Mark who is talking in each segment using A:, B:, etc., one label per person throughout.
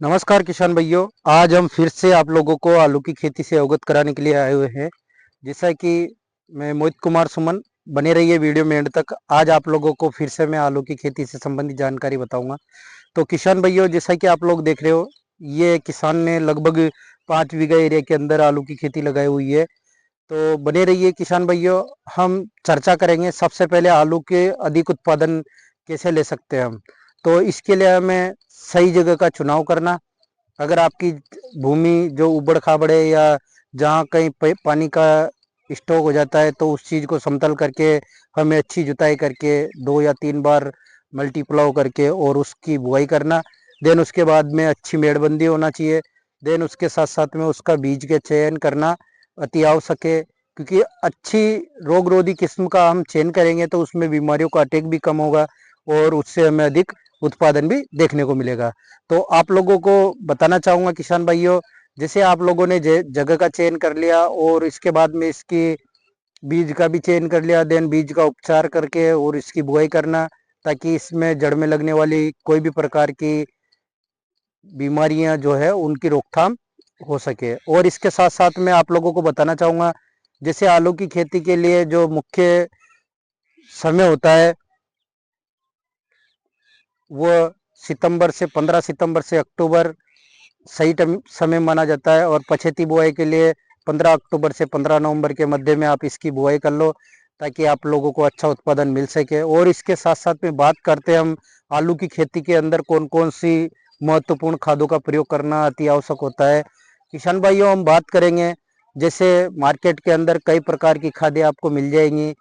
A: नमस्कार किसान भाइयों। आज हम फिर से आप लोगों को आलू की खेती से अवगत कराने के लिए आए हुए हैं। जैसा कि मैं मोहित कुमार सुमन, बने रहिए वीडियो में एंड तक। आज आप लोगों को फिर से मैं आलू की खेती से संबंधित जानकारी बताऊंगा। तो किसान भाइयों, जैसा कि आप लोग देख रहे हो, ये किसान ने लगभग 5 बीघा एरिया के अंदर आलू की खेती लगाई हुई है। तो बने रहिए किसान भाइयों। हम चर्चा करेंगे सबसे पहले आलू के अधिक उत्पादन कैसे ले सकते हैं हम। तो इसके लिए हमें सही जगह का चुनाव करना। अगर आपकी भूमि जो उबड़ खाबड़ है या जहाँ कहीं पानी का स्टॉक हो जाता है, तो उस चीज़ को समतल करके हमें अच्छी जुताई करके 2 या 3 बार मल्टीप्लाव करके और उसकी बुआई करना। देन उसके बाद में अच्छी मेड़बंदी होना चाहिए। देन उसके साथ साथ में उसका बीज के चयन करना अति आवश्यक है, क्योंकि अच्छी रोगरोधी किस्म का हम चयन करेंगे तो उसमें बीमारियों का अटैक भी कम होगा और उससे हमें अधिक उत्पादन भी देखने को मिलेगा। तो आप लोगों को बताना चाहूँगा किसान भाइयों, जैसे आप लोगों ने जगह का चयन कर लिया और इसके बाद में इसकी बीज का भी चयन कर लिया, देन बीज का उपचार करके और इसकी बुआई करना, ताकि इसमें जड़ में लगने वाली कोई भी प्रकार की बीमारियां जो है उनकी रोकथाम हो सके। और इसके साथ साथ मैं आप लोगों को बताना चाहूँगा, जैसे आलू की खेती के लिए जो मुख्य समय होता है वो सितंबर से 15 सितंबर से अक्टूबर सही समय माना जाता है। और पछेती बुआई के लिए 15 अक्टूबर से 15 नवंबर के मध्य में आप इसकी बुआई कर लो, ताकि आप लोगों को अच्छा उत्पादन मिल सके। और इसके साथ साथ में बात करते हैं हम आलू की खेती के अंदर कौन कौन सी महत्वपूर्ण खादों का प्रयोग करना अति आवश्यक होता है। किसान भाइयों, हम बात करेंगे, जैसे मार्केट के अंदर कई प्रकार की खादें आपको मिल जाएंगी,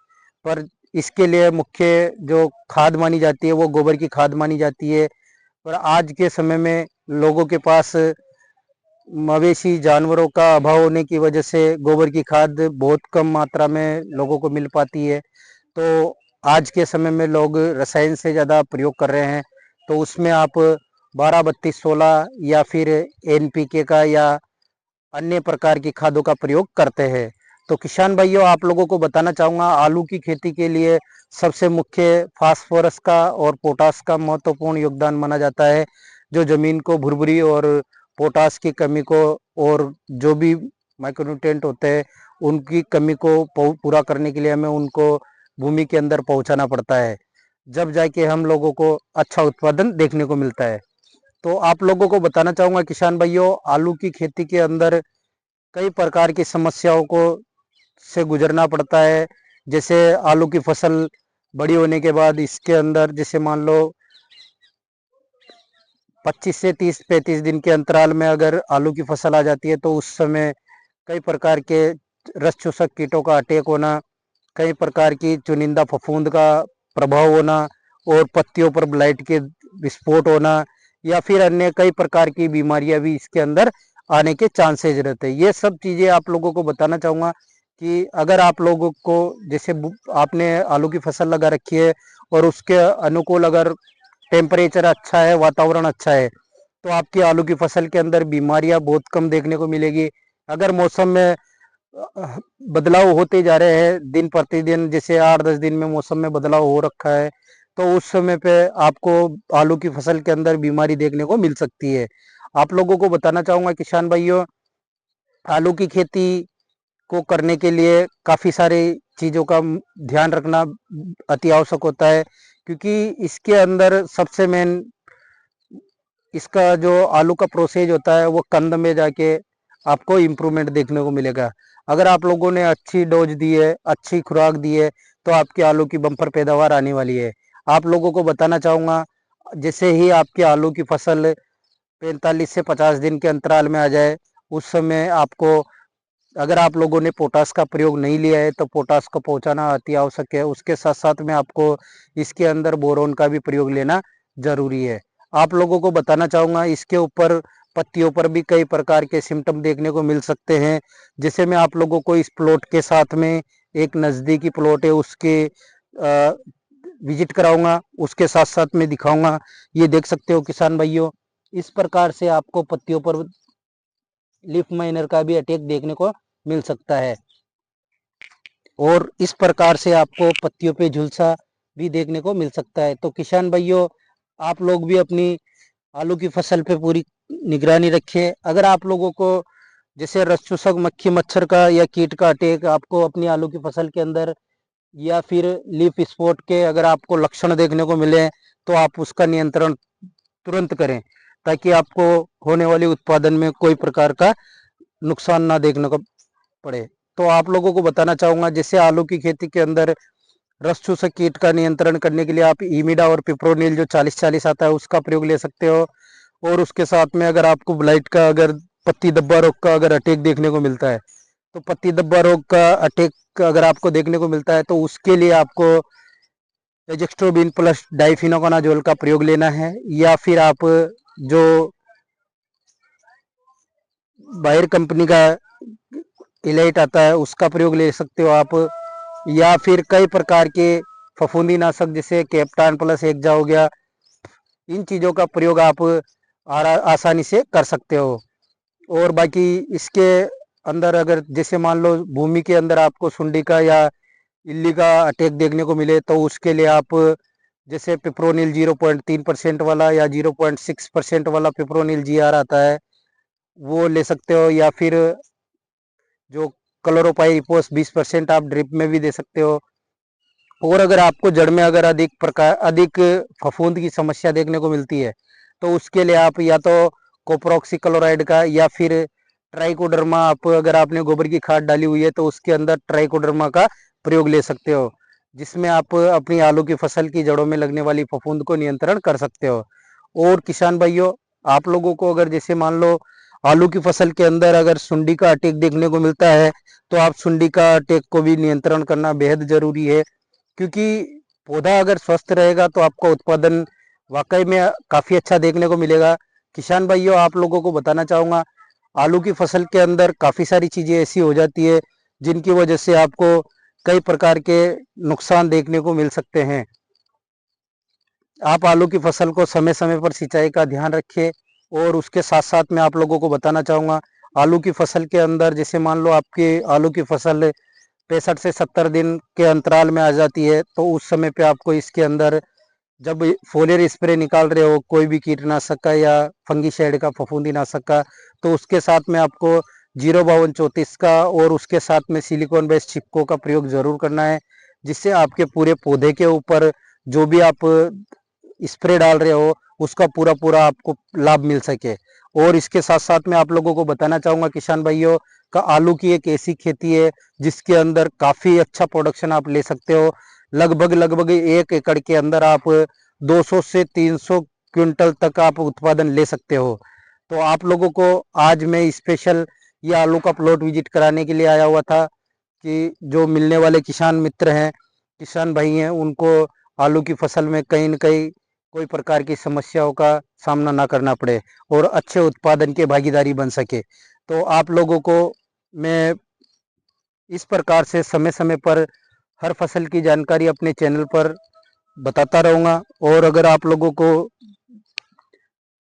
A: पर इसके लिए मुख्य जो खाद मानी जाती है वो गोबर की खाद मानी जाती है। पर आज के समय में लोगों के पास मवेशी जानवरों का अभाव होने की वजह से गोबर की खाद बहुत कम मात्रा में लोगों को मिल पाती है। तो आज के समय में लोग रसायन से ज़्यादा प्रयोग कर रहे हैं। तो उसमें आप 12-32-16 या फिर एनपीके का या अन्य प्रकार की खादों का प्रयोग करते हैं। तो किसान भाइयों, आप लोगों को बताना चाहूँगा, आलू की खेती के लिए सबसे मुख्य फास्फोरस का और पोटास का महत्वपूर्ण योगदान माना जाता है, जो जमीन को भुरभुरी और पोटास की कमी को और जो भी माइक्रोन्यूट्रिएंट होते हैं उनकी कमी को पूरा करने के लिए हमें उनको भूमि के अंदर पहुंचाना पड़ता है, जब जाके हम लोगों को अच्छा उत्पादन देखने को मिलता है। तो आप लोगों को बताना चाहूँगा किसान भाइयों, आलू की खेती के अंदर कई प्रकार की समस्याओं को से गुजरना पड़ता है। जैसे आलू की फसल बड़ी होने के बाद इसके अंदर, जैसे मान लो 25 से 30-35 दिन के अंतराल में अगर आलू की फसल आ जाती है, तो उस समय कई प्रकार के रस चूसक कीटों का अटैक होना, कई प्रकार की चुनिंदा फफूंद का प्रभाव होना और पत्तियों पर ब्लाइट के विस्फोट होना या फिर अन्य कई प्रकार की बीमारियां भी इसके अंदर आने के चांसेज रहते हैं। ये सब चीज़ें आप लोगों को बताना चाहूँगा कि अगर आप लोगों को, जैसे आपने आलू की फसल लगा रखी है और उसके अनुकूल अगर टेम्परेचर अच्छा है, वातावरण अच्छा है, तो आपकी आलू की फसल के अंदर बीमारियां बहुत कम देखने को मिलेगी। अगर मौसम में बदलाव होते जा रहे हैं दिन प्रतिदिन, जैसे 8-10 दिन में मौसम में बदलाव हो रखा है, तो उस समय पे आपको आलू की फसल के अंदर बीमारी देखने को मिल सकती है। आप लोगों को बताना चाहूँगा किसान भाइयों, आलू की खेती को करने के लिए काफ़ी सारी चीज़ों का ध्यान रखना अति आवश्यक होता है, क्योंकि इसके अंदर सबसे मेन इसका जो आलू का प्रोसेस होता है वो कंद में जाके आपको इम्प्रूवमेंट देखने को मिलेगा। अगर आप लोगों ने अच्छी डोज दी है, अच्छी खुराक दी है, तो आपके आलू की बम्पर पैदावार आने वाली है। आप लोगों को बताना चाहूँगा, जैसे ही आपके आलू की फसल 45 से 50 दिन के अंतराल में आ जाए, उस समय आपको, अगर आप लोगों ने पोटास का प्रयोग नहीं लिया है, तो पोटास को पहुंचाना अति आवश्यक है। उसके साथ साथ में आपको इसके अंदर बोरोन का भी प्रयोग लेना जरूरी है। आप लोगों को बताना चाहूँगा, इसके ऊपर पत्तियों पर भी कई प्रकार के सिम्टम देखने को मिल सकते हैं। जैसे मैं आप लोगों को इस प्लॉट के साथ में एक नज़दीकी प्लॉट है उसके विजिट कराऊंगा, उसके साथ साथ में दिखाऊंगा। ये देख सकते हो किसान भाइयों, इस प्रकार से आपको पत्तियों पर लीफ माइनर का भी अटैक देखने को मिल सकता है और इस प्रकार से आपको पत्तियों पे झुलसा भी देखने को मिल सकता है। तो किसान भाइयों, आप लोग भी अपनी आलू की फसल पे पूरी निगरानी रखें। अगर आप लोगों को जैसे रस चूसक मक्खी मच्छर का या कीट का अटैक आपको अपनी आलू की फसल के अंदर या फिर लीफ स्पॉट के अगर आपको लक्षण देखने को मिले तो आप उसका नियंत्रण तुरंत करें, ताकि आपको होने वाली उत्पादन में कोई प्रकार का नुकसान ना देखने को पड़े। तो आप लोगों को बताना चाहूँगा, जैसे आलू की खेती के अंदर रस चूसक कीट का नियंत्रण करने के लिए आप इमिडा और पिप्रोनिल जो 40-40 आता है उसका प्रयोग ले सकते हो। और उसके साथ में अगर आपको ब्लाइट का अगर पत्ती धब्बा रोग का अगर अटैक देखने को मिलता है, तो पत्ती धब्बा रोग का अटैक अगर आपको देखने को मिलता है तो उसके लिए आपको एजेक्स्ट्रोबिन प्लस डाइफिनोकोनाजोल का प्रयोग लेना है, या फिर आप जो बायर कंपनी का इलाइट आता है उसका प्रयोग ले सकते हो आप, या फिर कई प्रकार के फफूंदी नाशक जैसे कैप्टान प्लस एक्जा हो गया, इन चीज़ों का प्रयोग आप आसानी से कर सकते हो। और बाकी इसके अंदर अगर जैसे मान लो भूमि के अंदर आपको सुंडी का या इल्ली का अटैक देखने को मिले तो उसके लिए आप जैसे पिप्रोनिल 0.3% वाला या 0.6% वाला पिप्रोनिल जीआर आता है वो ले सकते हो, या फिर जो क्लोरोपाइरिफोस 20% आप ड्रिप में भी दे सकते हो। और अगर आपको जड़ में अगर अधिक फफूंद की समस्या देखने को मिलती है तो उसके लिए आप या तो कोप्रोक्सी क्लोराइड का या फिर ट्राइकोडर्मा, आप अगर आपने गोबर की खाद डाली हुई है तो उसके अंदर ट्राइकोडर्मा का प्रयोग ले सकते हो, जिसमें आप अपनी आलू की फसल की जड़ों में लगने वाली फफूंद को नियंत्रण कर सकते हो। और किसान भाइयों, आप लोगों को अगर जैसे मान लो आलू की फसल के अंदर अगर सुंडी का अटैक देखने को मिलता है तो आप सुंडी का अटैक को भी नियंत्रण करना बेहद जरूरी है, क्योंकि पौधा अगर स्वस्थ रहेगा तो आपका उत्पादन वाकई में काफ़ी अच्छा देखने को मिलेगा। किसान भाइयों, आप लोगों को बताना चाहूँगा, आलू की फसल के अंदर काफ़ी सारी चीज़ें ऐसी हो जाती है जिनकी वजह से आपको कई प्रकार के नुकसान देखने को मिल सकते हैं। आप आलू की फसल को समय समय पर सिंचाई का ध्यान रखें। और उसके साथ साथ मैं आप लोगों को बताना चाहूँगा, आलू की फसल के अंदर जैसे मान लो आपकी आलू की फसल 65 से 70 दिन के अंतराल में आ जाती है तो उस समय पे आपको इसके अंदर जब फोलियर स्प्रे निकाल रहे हो कोई भी कीटनाशक का या फंगीसाइड का फफूंदी नाशक का, तो उसके साथ में आपको 05234 का और उसके साथ में सिलिकॉन बेस्ड चिपको का प्रयोग जरूर करना है, जिससे आपके पूरे पौधे के ऊपर जो भी आप स्प्रे डाल रहे हो उसका पूरा पूरा आपको लाभ मिल सके। और इसके साथ साथ मैं आप लोगों को बताना चाहूँगा किसान भाइयों का, आलू की एक ऐसी खेती है जिसके अंदर काफ़ी अच्छा प्रोडक्शन आप ले सकते हो। लगभग 1 एकड़ के अंदर आप 200 से 300 क्विंटल तक आप उत्पादन ले सकते हो। तो आप लोगों को आज मैं स्पेशल ये आलू का प्लॉट विजिट कराने के लिए आया हुआ था कि जो मिलने वाले किसान मित्र हैं, किसान भाई हैं, उनको आलू की फसल में कहीं न कहीं कोई प्रकार की समस्याओं का सामना ना करना पड़े और अच्छे उत्पादन के भागीदारी बन सके। तो आप लोगों को मैं इस प्रकार से समय समय पर हर फसल की जानकारी अपने चैनल पर बताता रहूँगा। और अगर आप लोगों को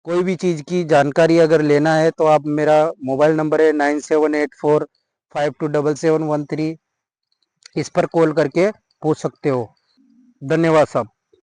A: कोई भी चीज़ की जानकारी अगर लेना है तो आप मेरा मोबाइल नंबर है 9784527713, इस पर कॉल करके पूछ सकते हो। धन्यवाद साहब।